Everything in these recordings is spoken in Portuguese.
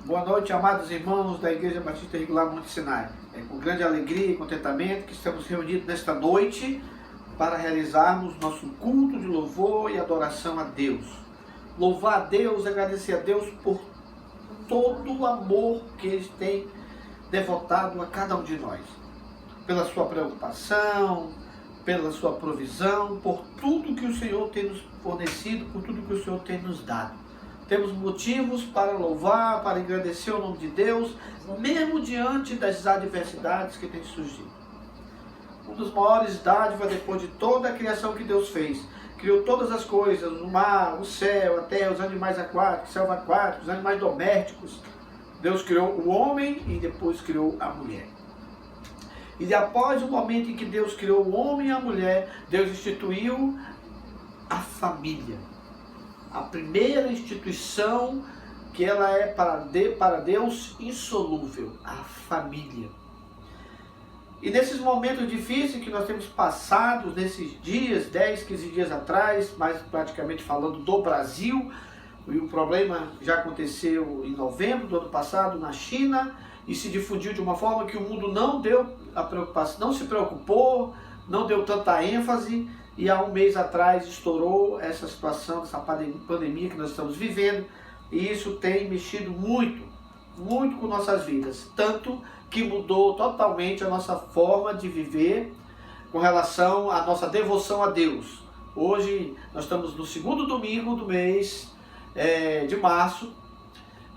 Boa noite, amados irmãos da Igreja Batista Regular Monte Sinai. É com grande alegria e contentamento que estamos reunidos nesta noite para realizarmos nosso culto de louvor e adoração a Deus. Louvar a Deus, agradecer a Deus por todo o amor que Ele tem devotado a cada um de nós. Pela sua preocupação, pela sua provisão, por tudo que o Senhor tem nos fornecido, por tudo que o Senhor tem nos dado. Temos motivos para louvar, para agradecer o nome de Deus, mesmo diante das adversidades que têm surgido. Um dos maiores dádivas depois de toda a criação que Deus fez. Criou todas as coisas, o mar, o céu, a terra, os animais aquáticos, selva aquáticos, os animais domésticos. Deus criou o homem e depois criou a mulher. E após o momento em que Deus criou o homem e a mulher, Deus instituiu a família. A primeira instituição que ela é para Deus insolúvel, a família. E nesses momentos difíceis que nós temos passado, nesses dias, 10, 15 dias atrás, mais praticamente falando do Brasil, e o problema já aconteceu em novembro do ano passado na China, e se difundiu de uma forma que o mundo não deu a preocupação, não se preocupou, não deu tanta ênfase. E há um mês atrás estourou essa situação, essa pandemia que nós estamos vivendo, e isso tem mexido muito com nossas vidas, tanto que mudou totalmente a nossa forma de viver com relação à nossa devoção a Deus. Hoje nós estamos no segundo domingo do mês de março,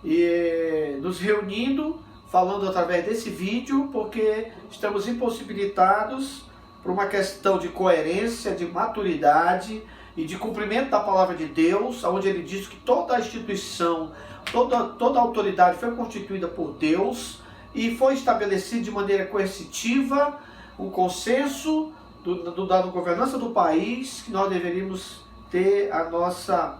e nos reunindo, falando através desse vídeo, porque estamos impossibilitados por uma questão de coerência, de maturidade e de cumprimento da palavra de Deus, onde ele diz que toda a instituição, toda a autoridade foi constituída por Deus e foi estabelecido de maneira coercitiva um consenso da governança do país que nós deveríamos ter a nossa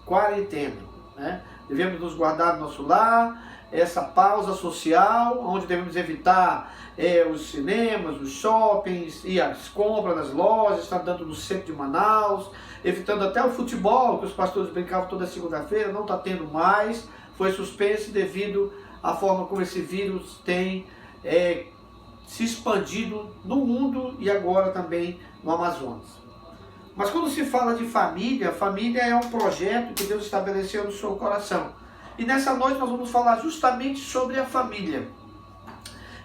quarentena, né? Devemos nos guardar no nosso lar, essa pausa social, onde devemos evitar os cinemas, os shoppings, e as compras nas lojas, estar dando no centro de Manaus, evitando até o futebol, que os pastores brincavam toda segunda-feira, não está tendo mais, foi suspenso devido à forma como esse vírus tem se expandido no mundo e agora também no Amazonas. Mas quando se fala de família, família é um projeto que Deus estabeleceu no seu coração. E nessa noite nós vamos falar justamente sobre a família.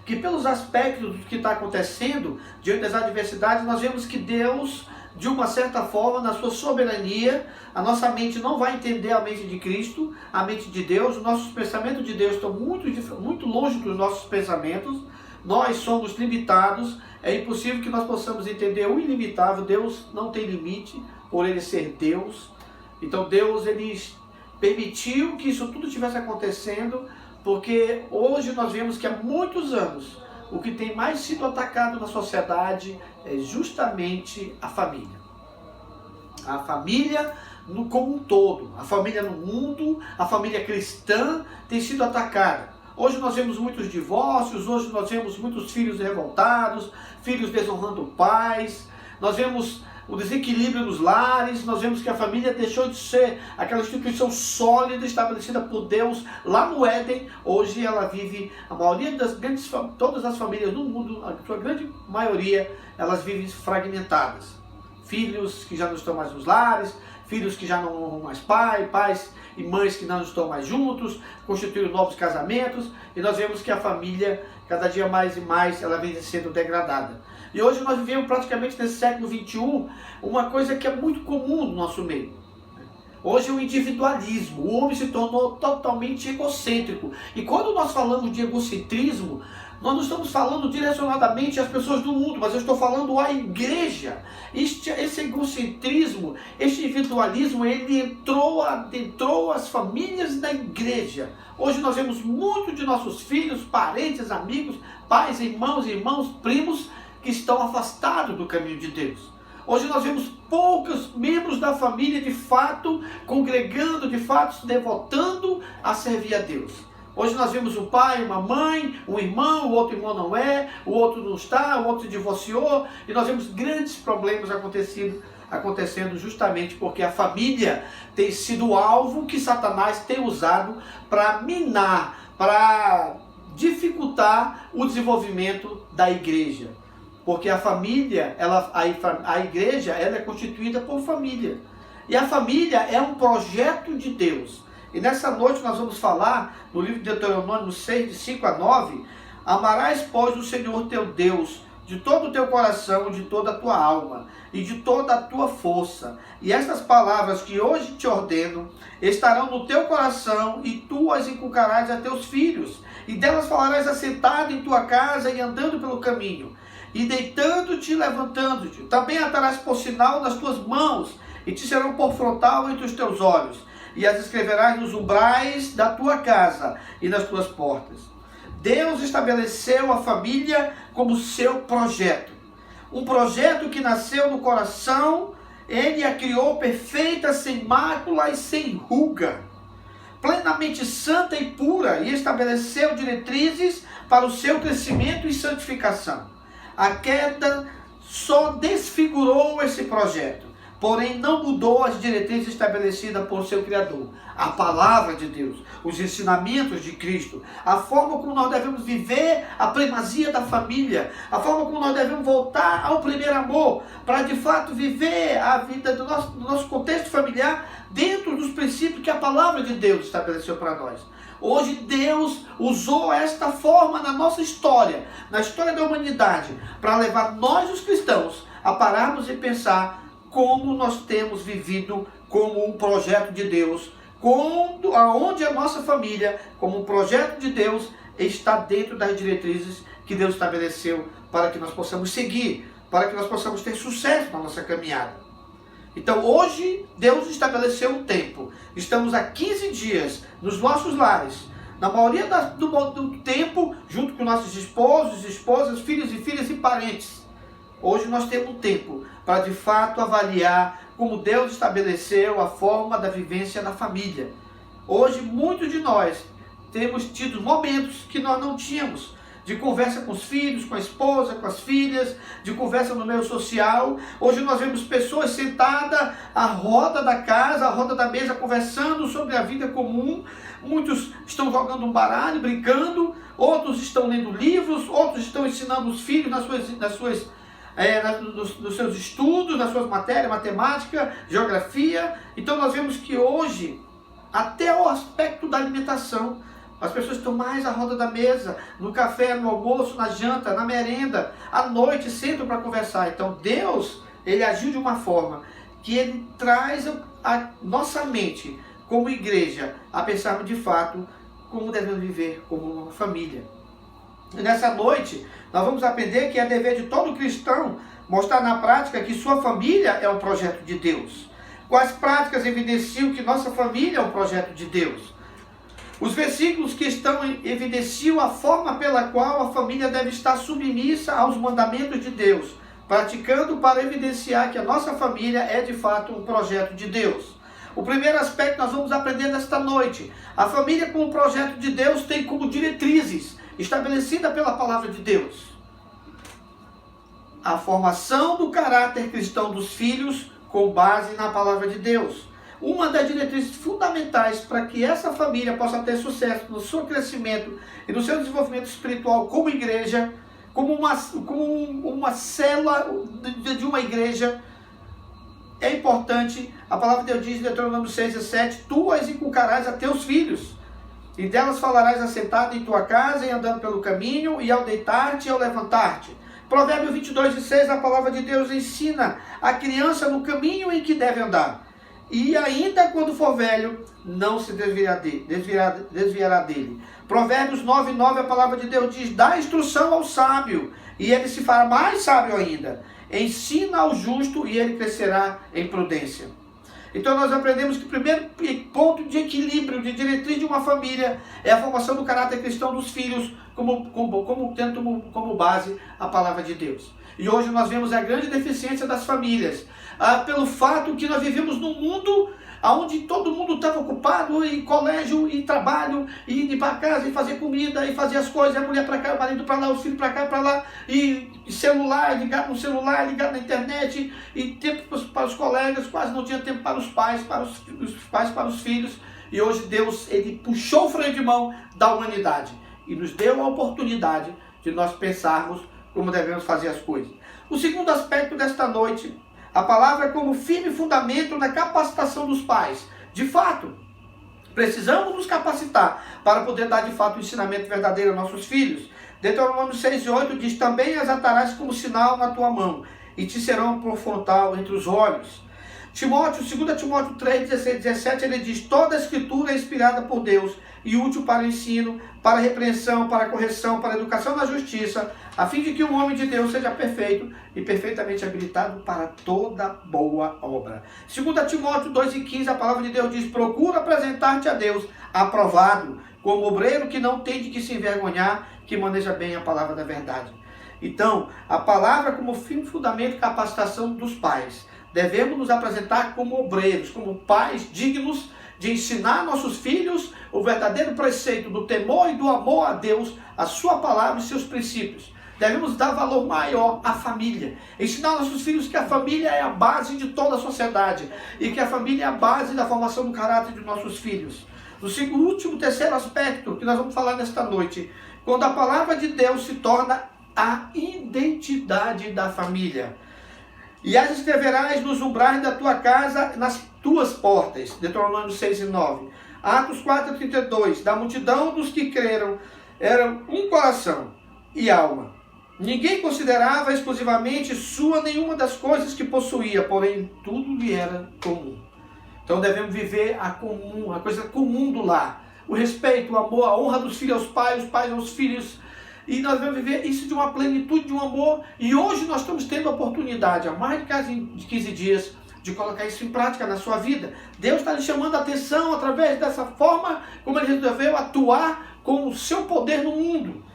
Que pelos aspectos do que está acontecendo, diante das adversidades, nós vemos que Deus, de uma certa forma, na sua soberania, a nossa mente não vai entender a mente de Cristo, a mente de Deus, os nossos pensamentos de Deus estão muito longe dos nossos pensamentos, nós somos limitados, é impossível que nós possamos entender o ilimitável. Deus não tem limite, por Ele ser Deus. Então Deus, Ele permitiu que isso tudo estivesse acontecendo, porque hoje nós vemos que há muitos anos o que tem mais sido atacado na sociedade é justamente a família. A família como um todo, a família no mundo, a família cristã tem sido atacada. Hoje nós vemos muitos divórcios, hoje nós vemos muitos filhos revoltados, filhos desonrando pais, nós vemos o desequilíbrio nos lares, nós vemos que a família deixou de ser aquela instituição sólida estabelecida por Deus lá no Éden. Hoje ela vive, a maioria todas as famílias do mundo, a sua grande maioria, elas vivem fragmentadas. Filhos que já não estão mais nos lares, filhos que já não honram mais pais e mães que não estão mais juntos, constituem novos casamentos, e nós vemos que a família, cada dia mais e mais, ela vem sendo degradada. E hoje nós vivemos praticamente nesse século XXI uma coisa que é muito comum no nosso meio. Hoje é o individualismo, o homem se tornou totalmente egocêntrico. E quando nós falamos de egocentrismo, nós não estamos falando direcionadamente às pessoas do mundo, mas eu estou falando à igreja. Esse egocentrismo, esse individualismo, ele adentrou as famílias da igreja. Hoje nós vemos muito de nossos filhos, parentes, amigos, pais, irmãos, primos, que estão afastados do caminho de Deus. Hoje nós vemos poucos membros da família de fato congregando, de fato se devotando a servir a Deus. Hoje nós vemos um pai, uma mãe, um irmão, o outro irmão não é, o outro não está, o outro se divorciou, e nós vemos grandes problemas acontecendo justamente porque a família tem sido alvo que Satanás tem usado para minar para dificultar o desenvolvimento da igreja. Porque a família, a igreja, ela é constituída por família. E a família é um projeto de Deus. E nessa noite nós vamos falar, no livro de Deuteronômio 6, de 5 a 9, amarás, pois, o Senhor teu Deus de todo o teu coração, de toda a tua alma e de toda a tua força. E estas palavras que hoje te ordeno estarão no teu coração, e tu as inculcarás a teus filhos. E delas falarás assentado em tua casa e andando pelo caminho, e deitando-te e levantando-te. Também atarás por sinal nas tuas mãos, e te serão por frontal entre os teus olhos. E as escreverás nos umbrais da tua casa e nas tuas portas. Deus estabeleceu a família como seu projeto. Um projeto que nasceu no coração. Ele a criou perfeita, sem mácula e sem ruga, plenamente santa e pura, e estabeleceu diretrizes para o seu crescimento e santificação. A queda só desfigurou esse projeto, porém não mudou as diretrizes estabelecidas por seu Criador. A palavra de Deus, os ensinamentos de Cristo, a forma como nós devemos viver a primazia da família, a forma como nós devemos voltar ao primeiro amor, para de fato viver a vida do nosso contexto familiar dentro dos princípios que a palavra de Deus estabeleceu para nós. Hoje Deus usou esta forma na nossa história, na história da humanidade, para levar nós, os cristãos, a pararmos e pensar como nós temos vivido como um projeto de Deus, aonde a nossa família, como um projeto de Deus, está dentro das diretrizes que Deus estabeleceu para que nós possamos seguir, para que nós possamos ter sucesso na nossa caminhada. Então hoje Deus estabeleceu um tempo. Estamos há 15 dias nos nossos lares, na maioria do tempo, junto com nossos esposos, esposas, filhos e filhas e parentes. Hoje nós temos um tempo para de fato avaliar como Deus estabeleceu a forma da vivência da família. Hoje muitos de nós temos tido momentos que nós não tínhamos, de conversa com os filhos, com a esposa, com as filhas, de conversa no meio social. Hoje nós vemos pessoas sentadas à roda da casa, à roda da mesa, conversando sobre a vida comum. Muitos estão jogando um baralho, brincando, outros estão lendo livros, outros estão ensinando os filhos nos seus estudos, nas suas matérias, matemática, geografia. Então nós vemos que hoje, até o aspecto da alimentação, as pessoas estão mais à roda da mesa, no café, no almoço, na janta, na merenda, à noite, sentam para conversar. Então Deus, Ele agiu de uma forma que Ele traz a nossa mente, como igreja, a pensarmos de fato como devemos viver como uma família. E nessa noite, nós vamos aprender que é dever de todo cristão mostrar na prática que sua família é um projeto de Deus. Quais práticas evidenciam que nossa família é um projeto de Deus? Os versículos que estão evidenciam a forma pela qual a família deve estar submissa aos mandamentos de Deus, praticando para evidenciar que a nossa família é de fato um projeto de Deus. O primeiro aspecto nós vamos aprender nesta noite. A família como projeto de Deus tem como diretrizes estabelecida pela palavra de Deus a formação do caráter cristão dos filhos com base na palavra de Deus. Uma das diretrizes fundamentais para que essa família possa ter sucesso no seu crescimento e no seu desenvolvimento espiritual como igreja, como uma célula de uma igreja, é importante. A palavra de Deus diz em Deuteronômio 6 e 7, tu as inculcarás a teus filhos, e delas falarás assentado em tua casa e andando pelo caminho, e ao deitar-te e ao levantar-te. Provérbios 22 e 6, a palavra de Deus ensina a criança no caminho em que deve andar, e ainda quando for velho, não se desviará dele. Provérbios 9 e 9, a palavra de Deus diz, dá instrução ao sábio, e ele se fará mais sábio ainda. Ensina ao justo, e ele crescerá em prudência. Então nós aprendemos que o primeiro ponto de equilíbrio, de diretriz de uma família, é a formação do caráter cristão dos filhos, tendo como base a palavra de Deus. E hoje nós vemos a grande deficiência das famílias, pelo fato que nós vivemos num mundo onde todo mundo estava ocupado em colégio, e trabalho, e ir para casa, e fazer comida, e fazer as coisas, a mulher para cá, o marido para lá, os filhos para cá, para lá, e celular, ligado no celular, ligado na internet, e tempo para os colegas, quase não tinha tempo para os pais, para os filhos, e hoje Deus, ele puxou o freio de mão da humanidade e nos deu a oportunidade de nós pensarmos como devemos fazer as coisas. O segundo aspecto desta noite, a palavra como firme fundamento na capacitação dos pais. De fato, precisamos nos capacitar para poder dar de fato o ensinamento verdadeiro aos nossos filhos. Deuteronômio 6:8 diz: também as atarás como sinal na tua mão, e te serão por frontal entre os olhos. 2 Timóteo 3:16-17, ele diz: toda a escritura é inspirada por Deus e útil para o ensino, para a repreensão, para a correção, para a educação na justiça, a fim de que o homem de Deus seja perfeito e perfeitamente habilitado para toda boa obra. 2 Timóteo 2:15, a palavra de Deus diz: procura apresentar-te a Deus aprovado, como obreiro que não tem de que se envergonhar, que maneja bem a palavra da verdade. Então, a palavra como firme fundamento e capacitação dos pais. Devemos nos apresentar como obreiros, como pais dignos de ensinar nossos filhos o verdadeiro preceito do temor e do amor a Deus, a sua palavra e seus princípios. Devemos dar valor maior à família. Ensinar nossos filhos que a família é a base de toda a sociedade e que a família é a base da formação do caráter de nossos filhos. O terceiro aspecto que nós vamos falar nesta noite, quando a palavra de Deus se torna a identidade da família. E as escreverás nos umbrais da tua casa, nas tuas portas. Deuteronômio 6:9. Atos 4:32. Da multidão dos que creram, eram um coração e alma. Ninguém considerava exclusivamente sua nenhuma das coisas que possuía, porém tudo lhe era comum. Então devemos viver a coisa comum do lar. O respeito, o amor, a honra dos filhos aos pais, os pais aos filhos. E nós vamos viver isso de uma plenitude, de um amor. E hoje nós estamos tendo a oportunidade, há mais de 15 dias, de colocar isso em prática na sua vida. Deus está lhe chamando a atenção através dessa forma como ele resolveu atuar com o seu poder no mundo.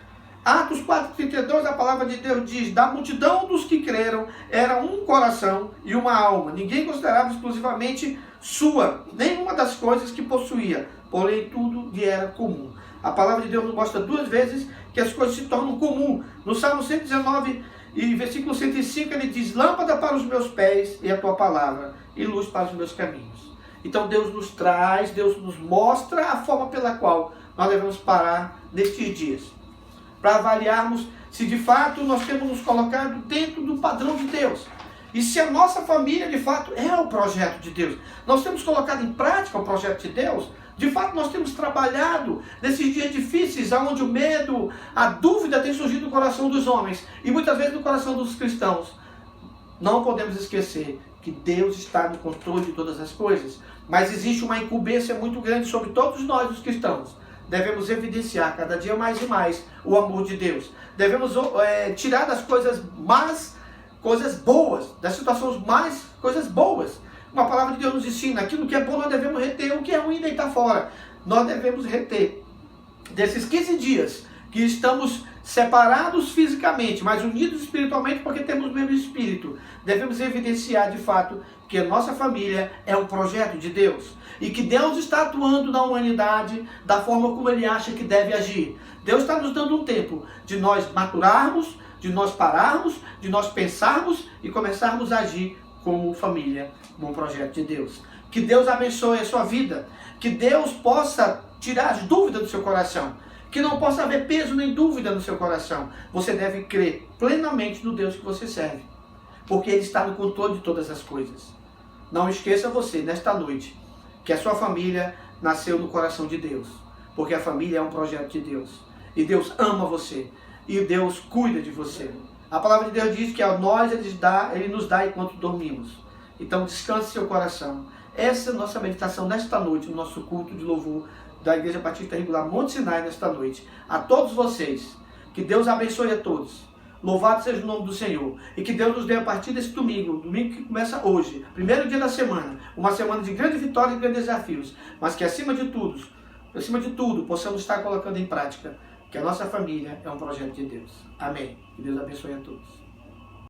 Atos 4:32, a palavra de Deus diz: da multidão dos que creram, era um coração e uma alma. Ninguém considerava exclusivamente sua nenhuma das coisas que possuía, porém tudo lhe era comum. A palavra de Deus nos mostra duas vezes que as coisas se tornam comum. No Salmo 119 e versículo 105, ele diz: lâmpada para os meus pés e a tua palavra, e luz para os meus caminhos. Então Deus nos traz, Deus nos mostra a forma pela qual nós devemos parar nestes dias, para avaliarmos se de fato nós temos nos colocado dentro do padrão de Deus. E se a nossa família de fato é o projeto de Deus. Nós temos colocado em prática o projeto de Deus. De fato nós temos trabalhado nesses dias difíceis, onde o medo, a dúvida tem surgido no coração dos homens e muitas vezes no coração dos cristãos. Não podemos esquecer que Deus está no controle de todas as coisas. Mas existe uma incumbência muito grande sobre todos nós os cristãos. Devemos evidenciar cada dia mais e mais o amor de Deus. Devemos tirar das coisas más, coisas boas, das situações mais, coisas boas. Uma palavra de Deus nos ensina: aquilo que é bom nós devemos reter, o que é ruim deitar fora. Nós devemos reter desses 15 dias que estamos separados fisicamente, mas unidos espiritualmente porque temos o mesmo espírito. Devemos evidenciar de fato que a nossa família é um projeto de Deus e que Deus está atuando na humanidade da forma como Ele acha que deve agir. Deus está nos dando um tempo de nós maturarmos, de nós pararmos, de nós pensarmos e começarmos a agir como família, como um projeto de Deus. Que Deus abençoe a sua vida, que Deus possa tirar as dúvidas do seu coração, que não possa haver peso nem dúvida no seu coração. Você deve crer plenamente no Deus que você serve, porque Ele está no controle de todas as coisas. Não esqueça você, nesta noite, que a sua família nasceu no coração de Deus, porque a família é um projeto de Deus, e Deus ama você, e Deus cuida de você. A palavra de Deus diz que a nós Ele nos dá enquanto dormimos. Então descanse seu coração. Essa é a nossa meditação nesta noite, no nosso culto de louvor da Igreja Batista Regular Monte Sinai nesta noite. A todos vocês, que Deus abençoe a todos. Louvado seja o nome do Senhor. E que Deus nos dê a partir desse domingo que começa hoje, primeiro dia da semana, uma semana de grande vitória e grandes desafios. Mas que acima de tudo, possamos estar colocando em prática que a nossa família é um projeto de Deus. Amém. Que Deus abençoe a todos.